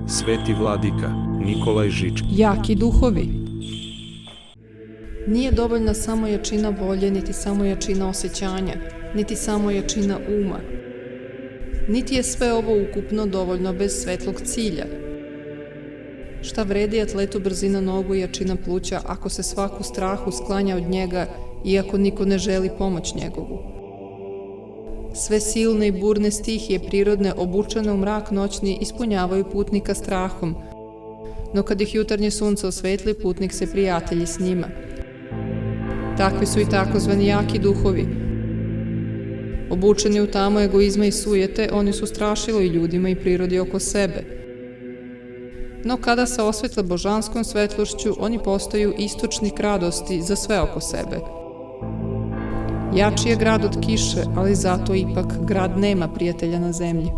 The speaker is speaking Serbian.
Sveti vladika Nikolaj Žički. Jaki duhovi. Nije dovoljna samo jačina volje, niti samo jačina osjećanja, niti samo jačina uma. Niti je sve ovo ukupno dovoljno bez svetlog cilja. Šta vredi atletu brzina nogu i jačina pluća ako se svako strahu sklanja od njega i ako niko ne želi pomoć njegovu? Sve silne i burne stihije prirodne obučene u mrak noćni ispunjavaju putnika strahom, no kad ih jutarnje sunce osvetli, putnik se prijatelji s njima. Takvi su i takozvani jaki duhovi. Obučeni u tamu egoizma i sujete, oni su strašilo i ljudima i prirodi oko sebe. No kada se osvetle božanskom svetlošću, oni postaju istočnik radosti za sve oko sebe. Jači je grad od kiše, ali zato ipak grad nema prijatelja na zemlji.